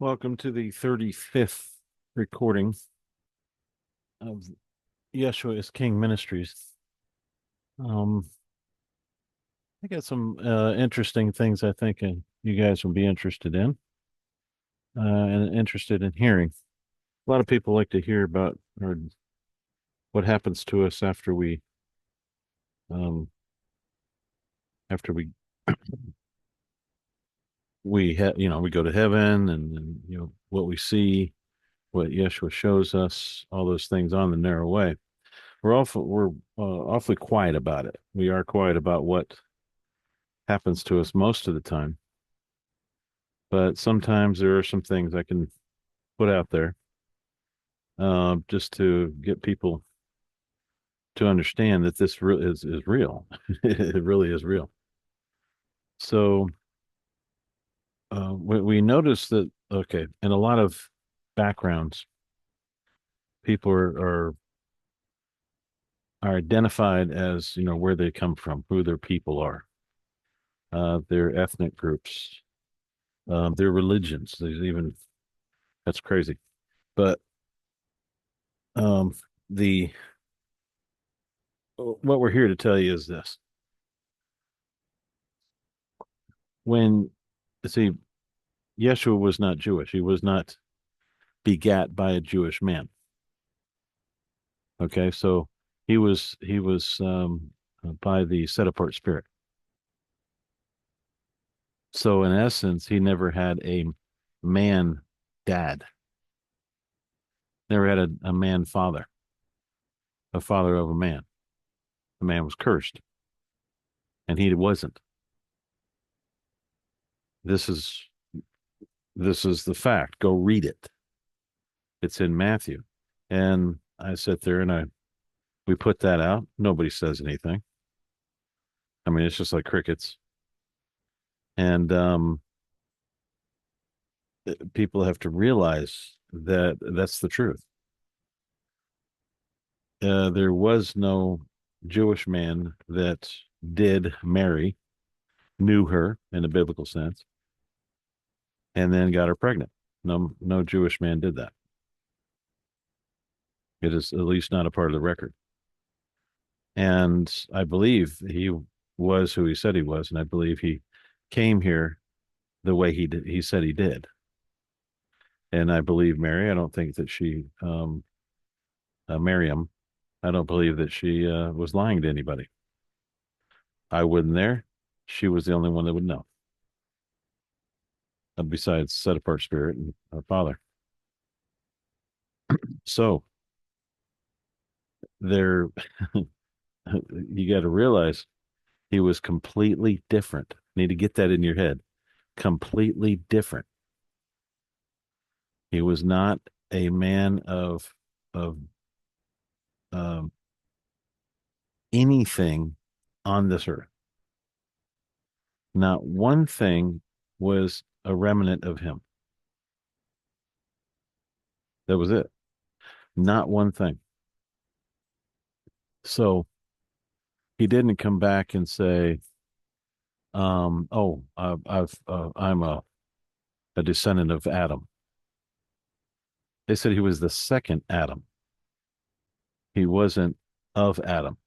Welcome to the 35th recording of Yeshua is King Ministries. Um, I got some interesting things I think you guys will be interested in and interested in hearing. A lot of people like to hear about or what happens to us um, after we go to heaven and what we see, what Yeshua shows us, all those things on the narrow way. We're awfully quiet about it. We are quiet about what happens to us most of the time, but sometimes there are some things I can put out there just to get people to understand that this is real. It really is real. So we notice that okay, in a lot of backgrounds, people are identified as where they come from, who their people are, their ethnic groups, their religions. There's even that's crazy, but um, the what we're here to tell you is this: when see, Yeshua was not Jewish. He was not begat by a Jewish man. Okay, so he was by the set apart spirit. So in essence, he never had a man dad, never had a man father, a father of a man. The man was cursed, and he wasn't. This is this is the fact. Go read it. It's in Matthew. And I sit there and we put that out. Nobody says anything. I mean, it's just like crickets. And people have to realize that that's the truth. There was no Jewish man that did marry, knew her in a biblical sense, and then got her pregnant. No Jewish man did that. It is at least not a part of the record. And I believe he was who he said he was, and I believe he came here the way he said he did. And I believe Mary. I don't think that Miriam, I don't believe that she was lying to anybody. I wasn't there. She was the only one that would know, besides set apart spirit and our Father. So there, you got to realize he was completely different. Need to get that in your head. Completely different. He was not a man of um, anything on this earth. Not one thing was a remnant of him. That was it. Not one thing. So he didn't come back and say, "Oh, I'm a descendant of Adam." They said he was the second Adam. He wasn't of Adam.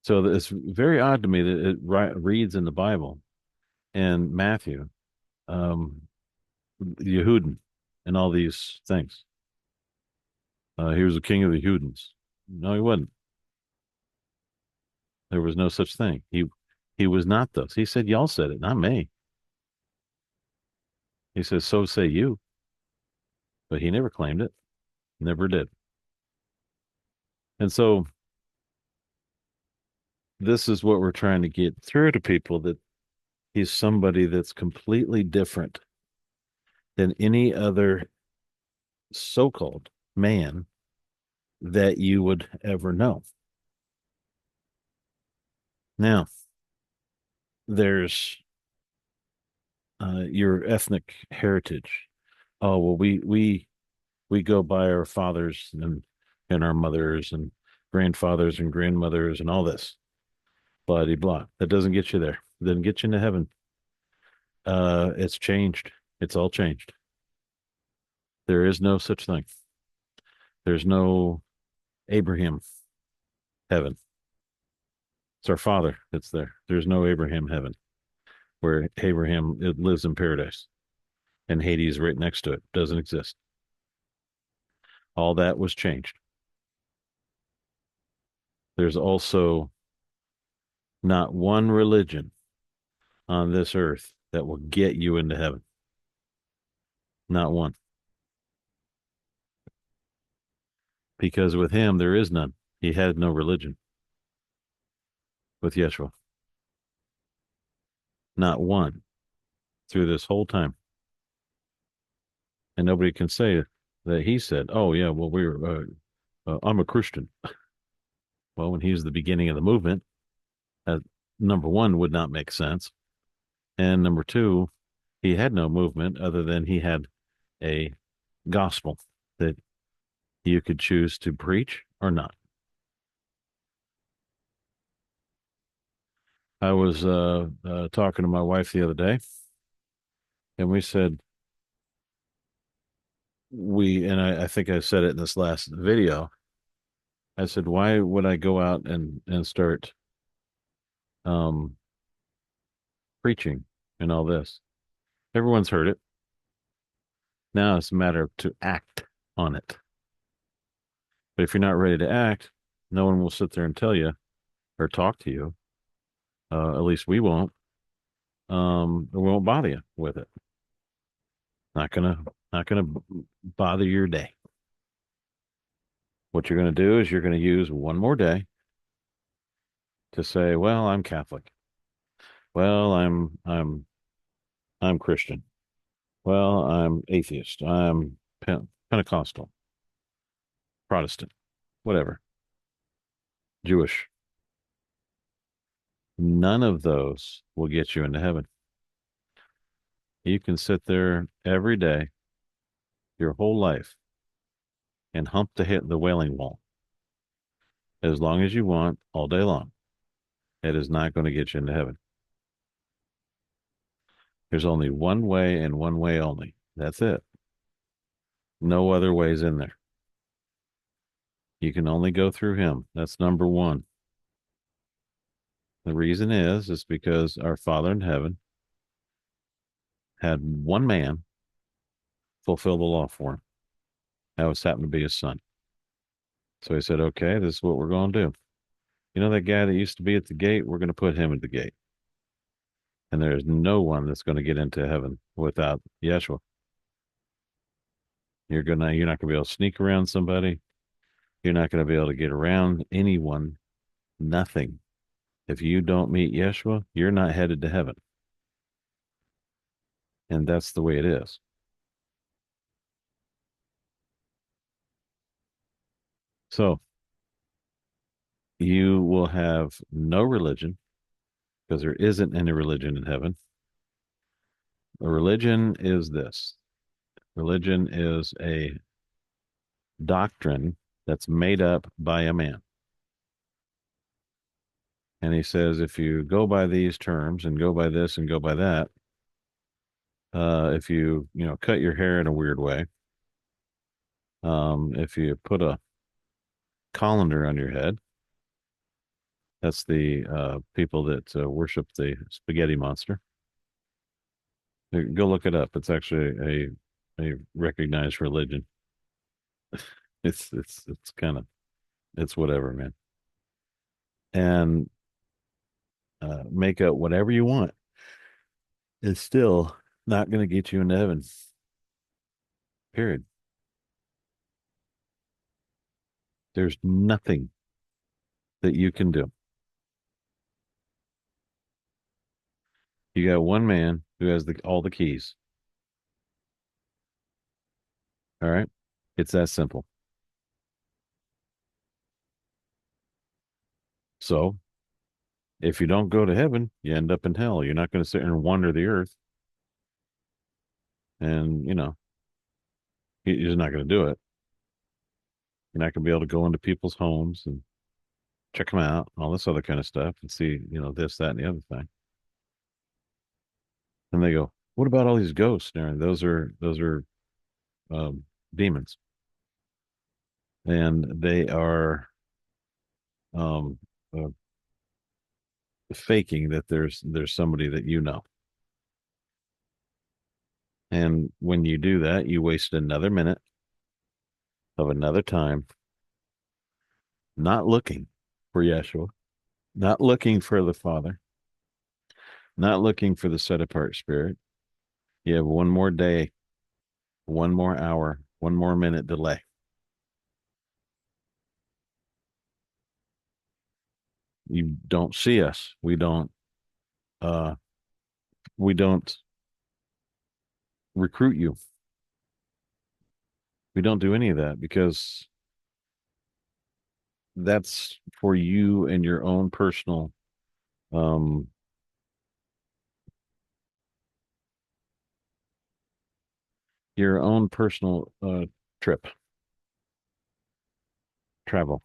So it's very odd to me that it reads in the Bible and Matthew, um, Yehudin, and all these things. He was the king of the Yehudins. No, he wasn't. There was no such thing. He was not those. He said, "Y'all said it, not me." He says, "So say you," but he never claimed it. Never did. And so this is what we're trying to get through to people that he's somebody that's completely different than any other so-called man that you would ever know. Now, there's your ethnic heritage. Oh, well, we go by our fathers and our mothers and grandfathers and grandmothers and all this, blah blah blah. That doesn't get you there. It doesn't get you into heaven. It's changed. It's all changed. There is no such thing. There's no Abraham heaven. It's our Father that's there. There's no Abraham heaven where Abraham it lives in paradise and Hades right next to it. Doesn't exist. All that was changed. There's also not one religion on this earth that will get you into heaven. Not one. Because with him, there is none. He had no religion with Yeshua. Not one through this whole time. And nobody can say that he said, oh, yeah, well, I'm a Christian. Well, when he's the beginning of the movement, uh, number one would not make sense. And number two, he had no movement other than he had a gospel that you could choose to preach or not. I was talking to my wife the other day, and we said I think I said it in this last video. I said, why would I go out and start um preaching and all this? Everyone's heard it. Now it's a matter of to act on it. But if you're not ready to act, no one will sit there and tell you or talk to you. At least we won't. Or we won't bother you with it. Not gonna not gonna bother your day. What you're gonna do is you're gonna use one more day to say, well, I'm Catholic. Well, I'm Christian. Well, I'm atheist. I'm Pentecostal, Protestant, whatever, Jewish. None of those will get you into heaven. You can sit there every day, your whole life, and hump the wailing wall as long as you want, all day long. It is not going to get you into heaven. There's only one way and one way only. That's it. No other ways in there. You can only go through him. That's number one. The reason is because our Father in heaven had one man fulfill the law for him. That was happened to be his son. So he said, okay, this is what we're going to do. You know that guy that used to be at the gate? We're going to put him at the gate. And there's no one that's going to get into heaven without Yeshua. You're not going to be able to sneak around somebody. You're not going to be able to get around anyone. Nothing. If you don't meet Yeshua, you're not headed to heaven. And that's the way it is. So you will have no religion because there isn't any religion in heaven. A religion is this. Religion is a doctrine that's made up by a man. And he says, if you go by these terms and go by this and go by that, if you cut your hair in a weird way, if you put a colander on your head, that's the people that worship the spaghetti monster. Go look it up. It's actually a recognized religion. It's kind of it's whatever, man. And make up whatever you want. It's still not going to get you into heaven. Period. There's nothing that you can do. You got one man who has all the keys. All right. It's that simple. So if you don't go to heaven, you end up in hell. You're not going to sit and wander the earth. And, you're just not going to do it. You're not going to be able to go into people's homes and check them out and all this other kind of stuff and see, this, that, and the other thing. And they go, What about all these ghosts, Aaron? Those are um, demons, and they are um, uh, faking that there's somebody that you know. And when you do that, you waste another minute of another time not looking for Yeshua, not looking for the Father, not looking for the set apart Spirit. You have one more day, one more hour, one more minute delay. You don't see us. Uh we don't recruit you. We don't do any of that because that's for you and um your own personal trip, travel.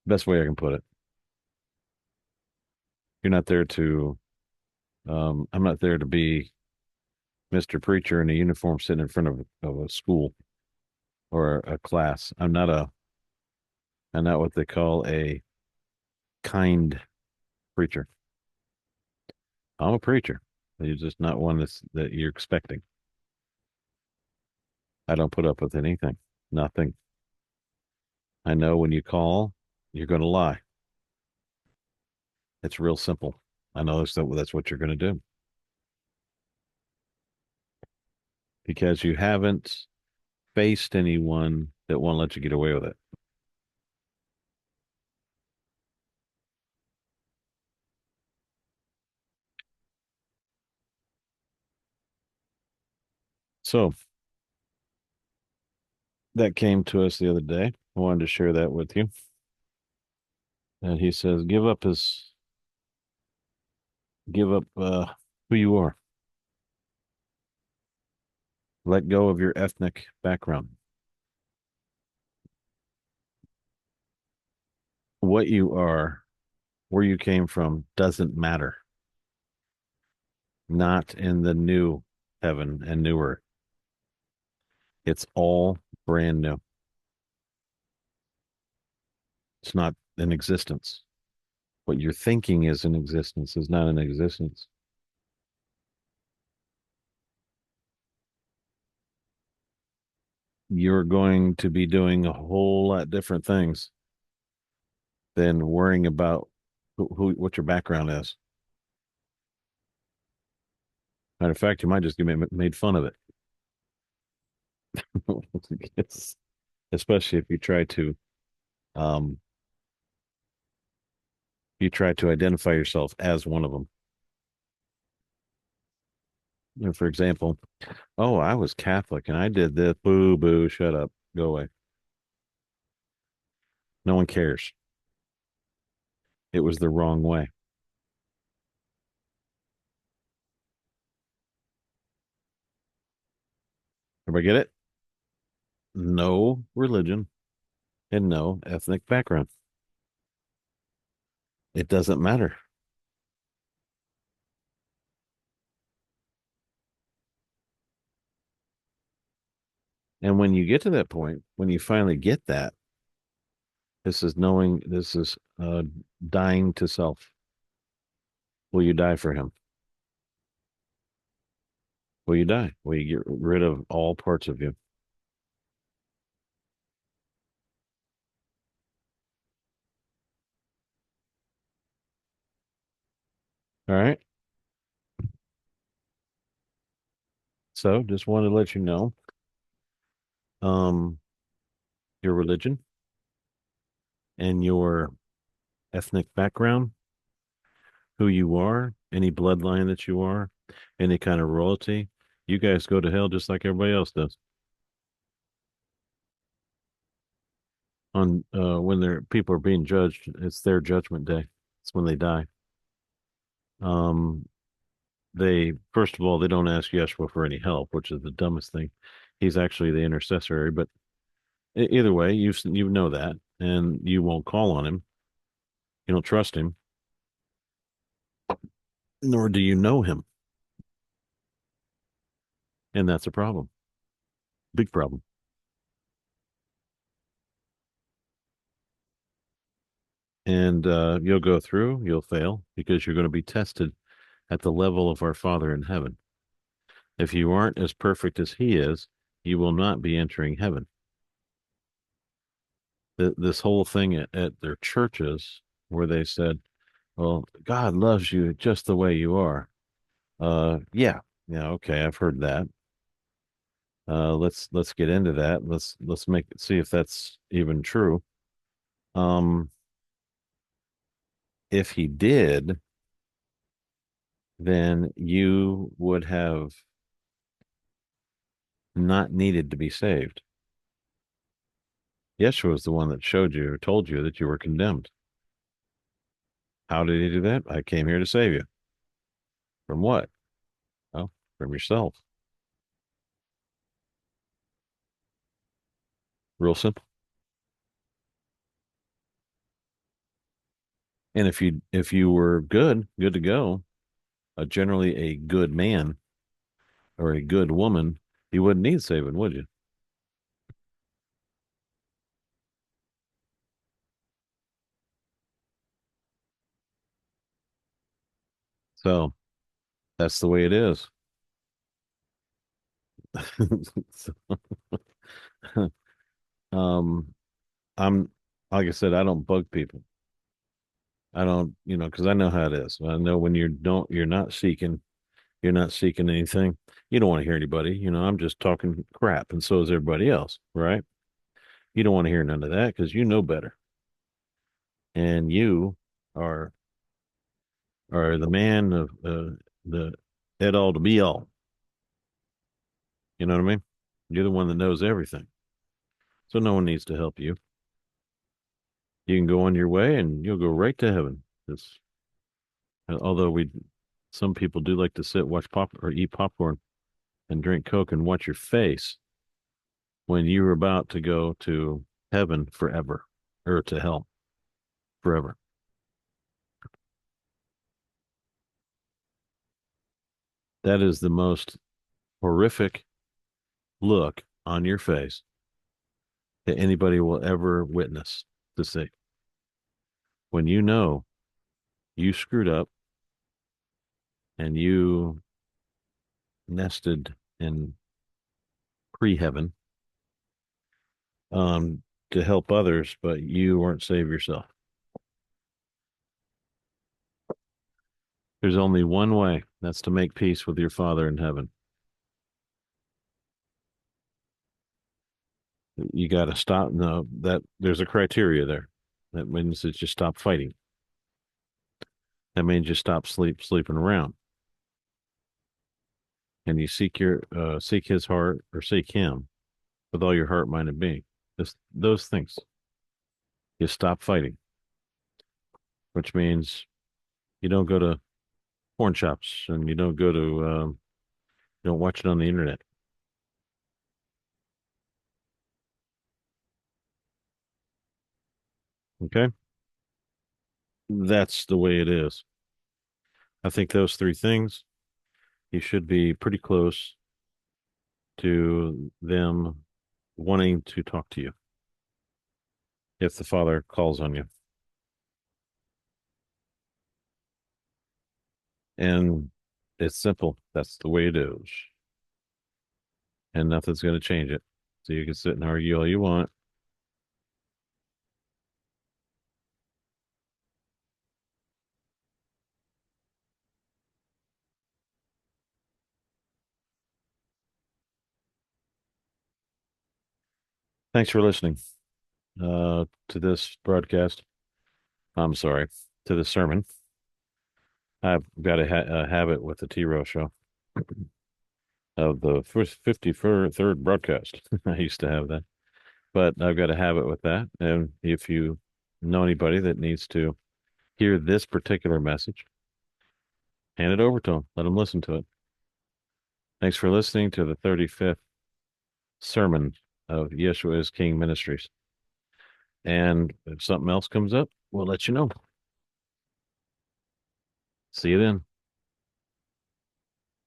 Best way I can put it. You're not there to I'm not there to be Mr. Preacher in a uniform sitting in front of a school or a class. I'm not what they call a kind preacher. I'm a preacher. You're just not one that you're expecting. I don't put up with anything. Nothing. I know when you call, you're going to lie. It's real simple. I know that's what you're going to do because you haven't faced anyone that won't let you get away with it. So that came to us the other day. I wanted to share that with you. And he says, give up who you are. Let go of your ethnic background. What you are, where you came from, doesn't matter. Not in the new heaven and new earth. It's all brand new. It's not in existence. What you're thinking is in existence is not in existence. You're going to be doing a whole lot different things than worrying about what your background is. Matter of fact, you might just get made fun of it. It's, especially if um you try to identify yourself as one of them. For example, oh, I was Catholic and I did this. Boo, boo, shut up, go away. No one cares. It was the wrong way. Everybody get it? No religion and no ethnic background. It doesn't matter. And when you get to that point, when you finally get that, this is dying to self. Will you die for him? Will you die? Will you get rid of all parts of you? All right. So just wanted to let you know, um, your religion and your ethnic background, who you are, any bloodline that you are, any kind of royalty, you guys go to hell just like everybody else does. On when their people are being judged, it's their judgment day. It's when they die. Um, they first of all they don't ask Yeshua for any help, which is the dumbest thing. He's actually the intercessory, but either way, you know that, and you won't call on him. You don't trust him. nor do you know him. And that's a problem. Big problem. And you'll go through, you'll fail because you're going to be tested at the level of our Father in heaven. If you aren't as perfect as he is, you will not be entering heaven. This whole thing at their churches where they said, well, God loves you just the way you are. Yeah, yeah, okay, I've heard that. Let's get into that. Let's make see if that's even true. Um, if he did, then you would have not needed to be saved. Yeshua was the one that showed you, or told you that you were condemned. How did he do that? I came here to save you. From what? Well, from yourself. Real simple. And if you were good to go, generally a good man or a good woman, you wouldn't need saving, would you? So that's the way it is. So, um, I'm like I said, I don't bug people. I don't, because I know how it is. I know when you're not seeking anything. You don't want to hear anybody. I'm just talking crap, and so is everybody else, right? You don't want to hear none of that because you know better, and you are are the man of the head all to be all. You know what I mean? You're the one that knows everything, so no one needs to help you. You can go on your way, and you'll go right to heaven. It's, although some people do like to sit, watch pop, or eat popcorn and drink Coke and watch your face when you're about to go to heaven forever or to hell forever. That is the most horrific look on your face that anybody will ever witness to see. When you know you screwed up and you nested in pre-heaven to help others, but you weren't saved yourself. There's only one way. That's to make peace with your Father in heaven. You got to stop. No, that there's a criteria there. That means that you stop fighting. That means you stop sleeping around, and you seek His heart or seek Him with all your heart, mind, and being. Those things. You stop fighting, which means you don't go to porn shops and you don't go to you don't watch it on the internet. Okay, that's the way it is. I think those three things you should be pretty close to them wanting to talk to you if the Father calls on you. And it's simple. That's the way it is. And nothing's going to change it. So you can sit and argue all you want. Thanks for listening to this broadcast. I'm sorry, to this sermon. I've got a habit with the T Row show of the first 53rd broadcast. I used to have that, but I've got a habit with that. And if you know anybody that needs to hear this particular message, hand it over to them. Let them listen to it. Thanks for listening to the 35th sermon of Yeshua is King Ministries. And if something else comes up, we'll let you know. See you then.